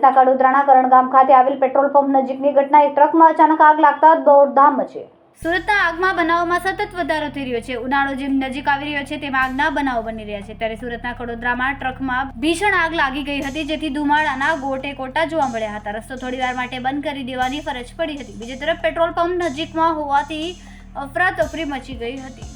સુરતના કડોદરાના કરણગામ ખાતે આવેલ પેટ્રોલ પંપ નજીકની ઘટના એક ટ્રકમાં અચાનક આગ લાગતા દોડધામ મચી. સુરતના આગમાં બનાવોમાં સતત વધારો થઈ રહ્યો છે. ઉનાળો જેમ નજીક આવી રહ્યો છે તેમ આગના બનાવો બની રહ્યા છે. ત્યારે સુરતના કડોદરામાં ટ્રકમાં ભીષણ આગ લાગી ગઈ હતી, જેથી ધુમાડાના ગોટે કોટા જોવા મળ્યા હતા. રસ્તો થોડીવાર માટે બંધ કરી દેવાની ફરજ પડી હતી. બીજી તરફ પેટ્રોલ પંપ નજીકમાં હોવાથી અફરાતફરી મચી ગઈ હતી.